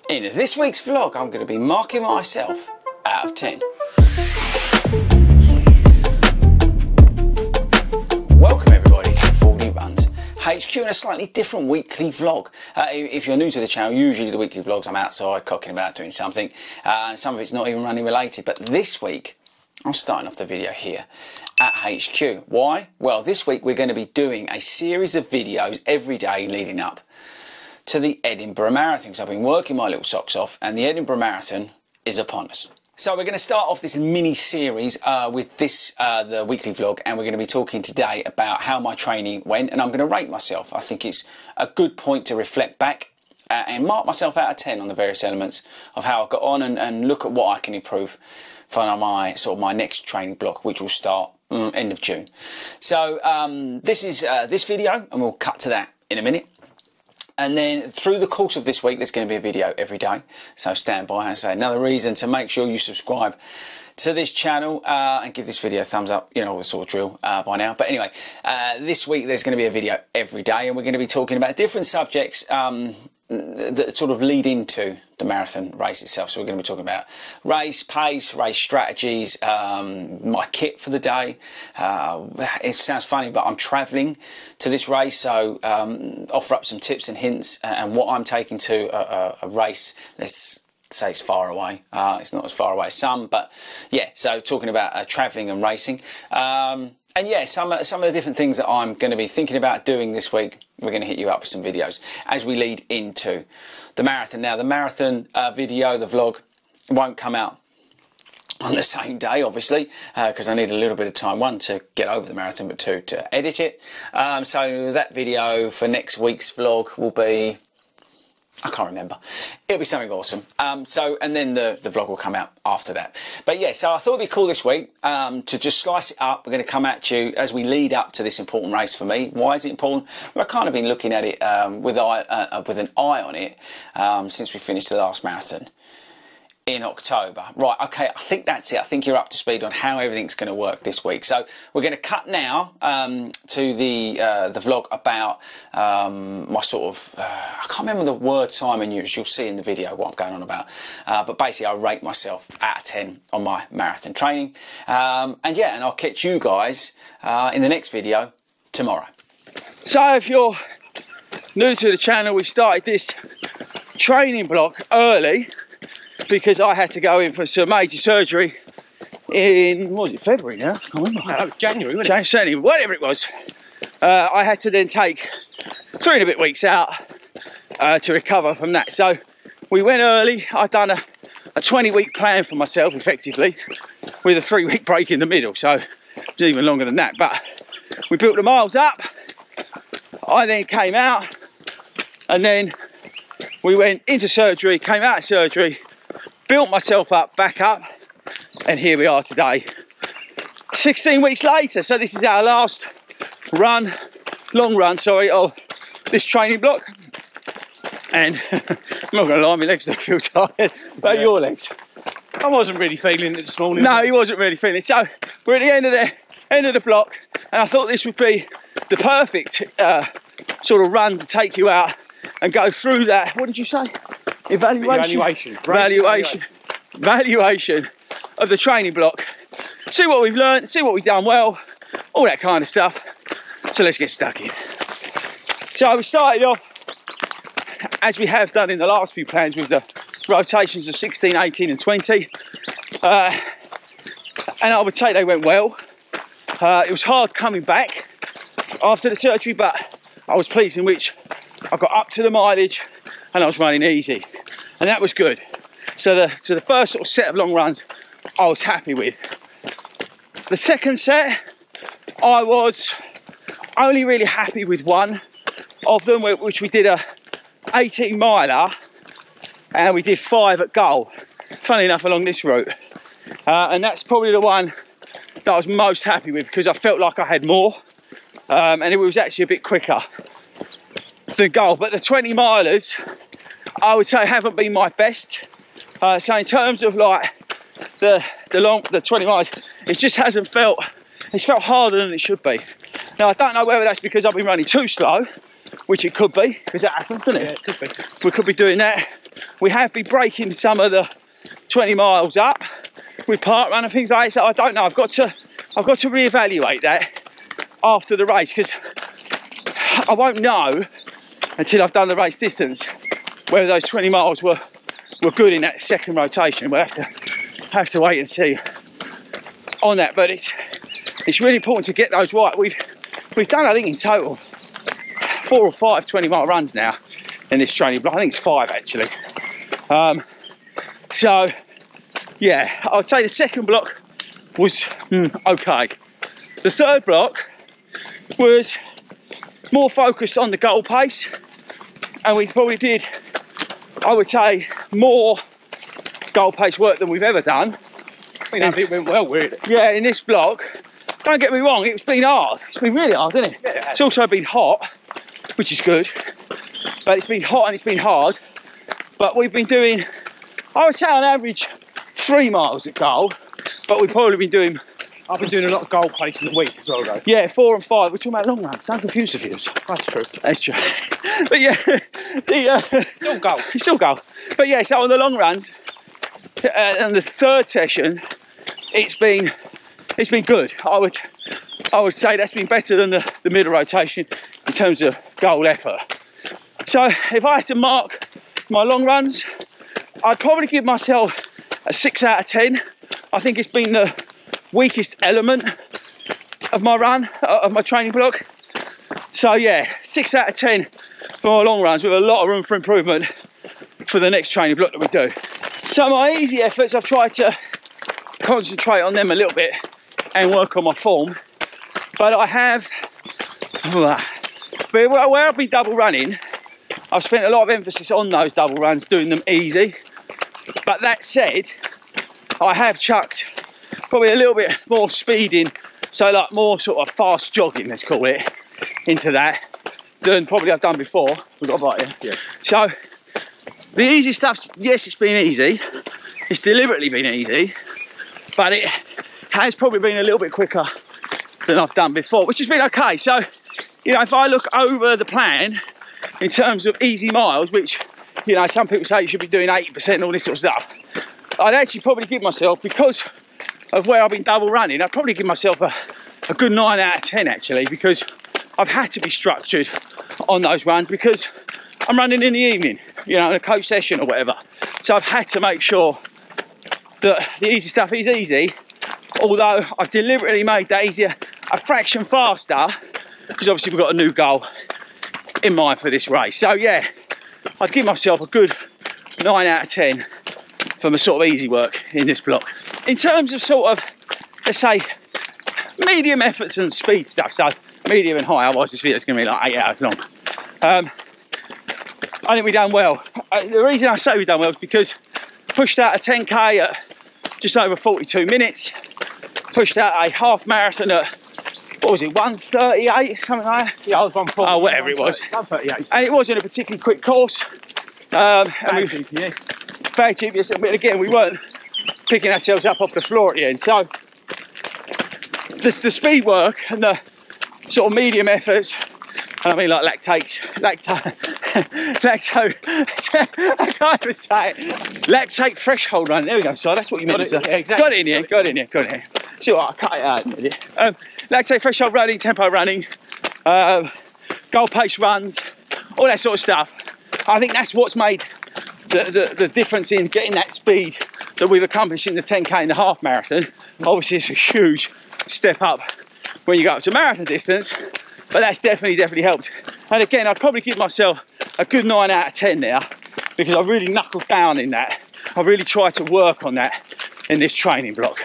In this week's vlog, I'm going to be marking myself out of 10. Welcome everybody to 40 Runs HQ in a slightly different weekly vlog. If you're new to the channel, usually the weekly vlogs I'm outside cocking about doing something, and some of it's not even running related, but this week I'm starting off the video here at HQ. Why? Well, this week we're going to be doing a series of videos every day leading up to the Edinburgh Marathon, because I've been working my little socks off and the Edinburgh Marathon is upon us. So we're going to start off this mini series with this, the weekly vlog, and we're going to be talking today about how my training went, and I'm going to rate myself. I think it's a good point to reflect back and mark myself out of 10 on the various elements of how I got on, and look at what I can improve for my my next training block, which will start end of June. So this is this video, and we'll cut to that in a minute. And then through the course of this week, there's going to be a video every day. So stand by. And say another reason to make sure you subscribe to this channel and give this video a thumbs up. You know, the sort of drill by now. But anyway, this week there's going to be a video every day, and we're going to be talking about different subjects that sort of lead into the marathon race itself. So we're going to be talking about race pace, race strategies, my kit for the day. It sounds funny, but I'm travelling to this race, so offer up some tips and hints and what I'm taking to a race. Let's say it's far away. It's not as far away as some, but yeah, so talking about travelling and racing. And yeah, some of the different things that I'm going to be thinking about doing this week, we're going to hit you up with some videos as we lead into the marathon. Now, the marathon video, the vlog, won't come out on the same day, obviously, because I need a little bit of time, one, to get over the marathon, but two, to edit it. So that video for next week's vlog will be, I can't remember. It'll be something awesome. And then the vlog will come out after that. But yeah, so I thought it'd be cool this week to just slice it up. We're going to come at you as we lead up to this important race for me. Why is it important? Well, I've kind of been looking at it with an eye on it since we finished the last marathon in October. Right, okay, I think that's it. I think you're up to speed on how everything's going to work this week. So we're going to cut now to the vlog about my sort of, I can't remember the word Simon used. You'll see in the video what I'm going on about. But basically, I rate myself out of 10 on my marathon training. And yeah, and I'll catch you guys in the next video tomorrow. So if you're new to the channel, we started this training block early because I had to go in for some major surgery in, what was it, February now? I can't remember. No, that was January, wasn't it? January, whatever it was. I had to then take 3 and a bit weeks out to recover from that. So we went early. I'd done a 20-week plan for myself, effectively, with a 3-week break in the middle. So it was even longer than that. But we built the miles up. I then came out, and then we went into surgery, came out of surgery, built myself up, back up, and here we are today. 16 weeks later, so this is our last run, long run, sorry, of this training block. And I'm not gonna lie, my legs don't feel tired. But yeah. Your legs? I wasn't really feeling it this morning. No, he wasn't really feeling it. So we're at the end of the block, and I thought this would be the perfect sort of run to take you out and go through that. What did you say? Evaluation of the training block. See what we've learned, see what we've done well, all that kind of stuff. So let's get stuck in. So we started off, as we have done in the last few plans, with the rotations of 16, 18 and 20. And I would say they went well. It was hard coming back after the surgery, but I was pleased in which I got up to the mileage and I was running easy, and that was good. So the first sort of set of long runs I was happy with. The second set I was only really happy with one of them, which we did a 18 miler and we did 5 at goal, funny enough, along this route, and that's probably the one that I was most happy with because I felt like I had more, and it was actually a bit quicker than goal. But the 20 milers I would say haven't been my best. So in terms of like the 20 miles, it just hasn't felt, it's felt harder than it should be. Now I don't know whether that's because I've been running too slow, which it could be, because that happens, doesn't it? Yeah, it could be. We could be doing that, we have been breaking some of the 20 miles up with park run and things like that. So I don't know. I've got to reevaluate that after the race, because I won't know until I've done the race distance whether those 20 miles were good in that second rotation. We'll have to wait and see on that. But it's really important to get those right. We've done, I think, in total 4 or 5 20-mile runs now in this training block. I think it's 5 actually. So yeah, I would say the second block was okay. The third block was more focused on the goal pace, and we probably did, I would say, more goal pace work than we've ever done. I think it went well with it. Yeah, in this block. Don't get me wrong, it's been hard. It's been really hard, hasn't it? Yeah. It's also been hot, which is good. But it's been hot and it's been hard. But we've been doing, I would say on average, 3 miles at goal. But we've probably been doing... I've been doing a lot of goal pace in the week as well, though. Yeah, 4 and 5. We're talking about long runs. Don't confuse the views. That's true. That's true. But yeah, Still goal. Still goal. But yeah, so on the long runs, and the third session, it's been good. I would say that's been better than the middle rotation in terms of goal effort. So if I had to mark my long runs, I'd probably give myself a 6 out of 10. I think it's been the weakest element of my run, of my training block. So yeah, 6 out of 10 for my long runs, with a lot of room for improvement for the next training block that we do. So my easy efforts, I've tried to concentrate on them a little bit and work on my form. But I have, where I've been double running, I've spent a lot of emphasis on those double runs, doing them easy. But that said, I have chucked probably a little bit more speed in, so like more sort of fast jogging, let's call it, into that than probably I've done before. We've got a bite here. Yeah. So the easy stuff, yes, it's been easy. It's deliberately been easy, but it has probably been a little bit quicker than I've done before, which has been okay. So, you know, if I look over the plan in terms of easy miles, which, you know, some people say you should be doing 80% and all this sort of stuff, I'd actually probably give myself, because of where I've been double running, I'd probably give myself a good 9 out of 10 actually, because I've had to be structured on those runs because I'm running in the evening, you know, in a coach session or whatever. So I've had to make sure that the easy stuff is easy, although I've deliberately made that easier a fraction faster, because obviously we've got a new goal in mind for this race. So yeah, I'd give myself a good 9 out of 10 for my sort of easy work in this block. In terms of sort of, let's say, medium efforts and speed stuff, so medium and high, otherwise this video is going to be like 8 hours long. I think we've done well. The reason I say we've done well is because pushed out a 10k at just over 42 minutes, pushed out a half marathon at, what was it, 1:38, something like that? Yeah, I was 1:40. Oh, whatever it was. 1:38. And it wasn't a particularly quick course. And Bad GPS. Bad GPS, but again, we weren't picking ourselves up off the floor at the end. So the speed work and the sort of medium efforts, and I mean like lactate, I can't even say it. Lactate threshold run, there we go, so that's what you meant. Yeah, exactly. Got it in here, got it in here, got it in here. See what, I cut it out. Lactate threshold running, tempo running, goal pace runs, all that sort of stuff. I think that's what's made the difference in getting that speed that we've accomplished in the 10k and the half marathon. Obviously it's a huge step up when you go up to marathon distance, but that's definitely helped. And again, I'd probably give myself a good 9 out of 10 now, because I've really knuckled down in that. I've really tried to work on that in this training block.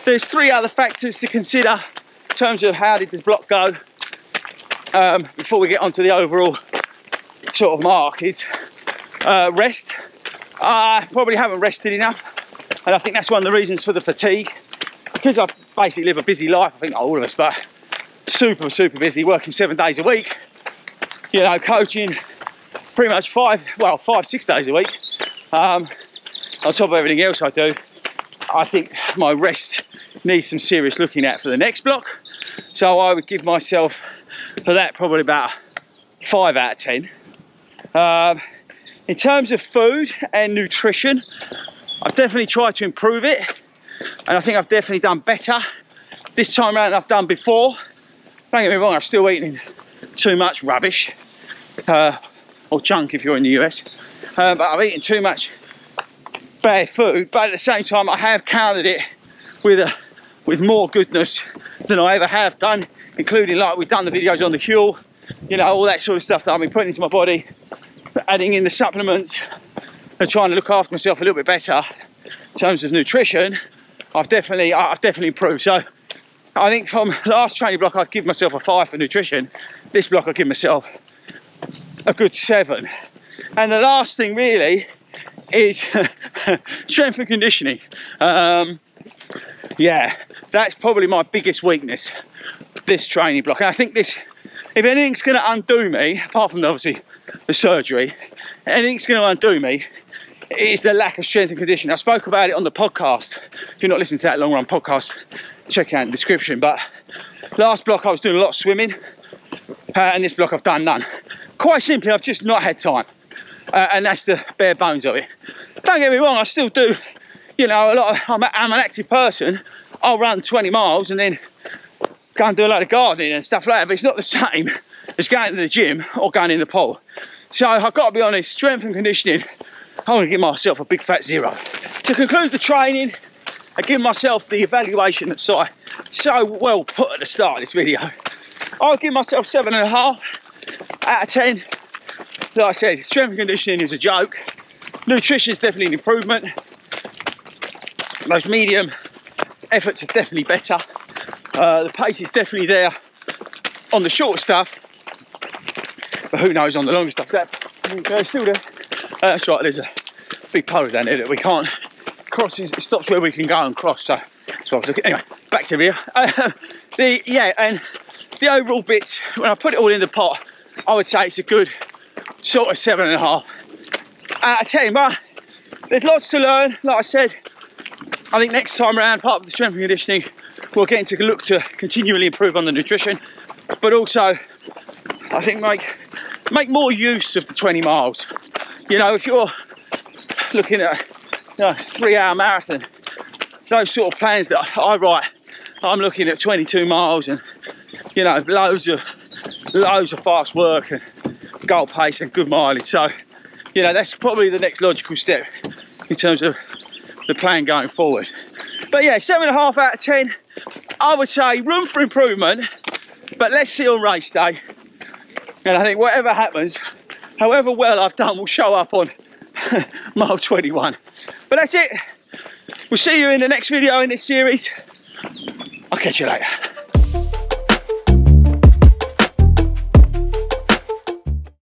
There's 3 other factors to consider in terms of how did the block go before we get onto the overall sort of mark. Is rest. I probably haven't rested enough, and I think that's one of the reasons for the fatigue, because I basically live a busy life, I think all of us, but super busy, working 7 days a week, you know, coaching pretty much 5-6 days a week, on top of everything else I do. I think my rest needs some serious looking at for the next block, so I would give myself for that probably about 5 out of 10. In terms of food and nutrition, I've definitely tried to improve it, and I think I've definitely done better this time around than I've done before. Don't get me wrong, I'm still eating too much rubbish, or junk if you're in the US, but I've eaten too much bad food, but at the same time I have countered it with more goodness than I ever have done, including like we've done the videos on the Huel, you know, all that sort of stuff that I've been putting into my body, adding in the supplements and trying to look after myself a little bit better in terms of nutrition. I've definitely improved. So I think from last training block I'd give myself a 5 for nutrition. This block I'd give myself a good 7. And the last thing really is strength and conditioning. Yeah, that's probably my biggest weakness, this training block. And I think this, if anything's going to undo me, apart from obviously the surgery, anything's going to undo me, it is the lack of strength and conditioning. I spoke about it on the podcast. If you're not listening to that long run podcast, check out the description. But last block I was doing a lot of swimming, and this block I've done none. Quite simply, I've just not had time, and that's the bare bones of it. Don't get me wrong, I still do, you know, I'm an active person. I'll run 20 miles and then go and do a load of gardening and stuff like that, but it's not the same as going to the gym or going in the pool. So I've got to be honest, strength and conditioning, I'm going to give myself a big fat 0. To conclude the training, I give myself the evaluation that's so well put at the start of this video. I'll give myself 7.5 out of 10. Like I said, strength and conditioning is a joke. Nutrition is definitely an improvement. Those medium efforts are definitely better. The pace is definitely there on the short stuff, but who knows on the longer stuff. That still there. That's right, there's a big puddle down there that we can't cross. It stops where we can go and cross, so that's what I was looking. Anyway, back to the video. Yeah, and the overall bits, when I put it all in the pot, I would say it's a good sort of 7.5 out of 10. But there's lots to learn. Like I said, I think next time around, part of the strength and conditioning, we're getting to look to continually improve on the nutrition, but also I think make more use of the 20 miles. You know, if you're looking at a 3-hour marathon, those sort of plans that I write, I'm looking at 22 miles and, you know, loads of fast work and goal pace and good mileage. So, you know, that's probably the next logical step in terms of the plan going forward. But yeah, 7.5 out of 10. I would say room for improvement, but let's see on race day. And I think whatever happens, however well I've done will show up on mile 21. But that's it. We'll see you in the next video in this series. I'll catch you later.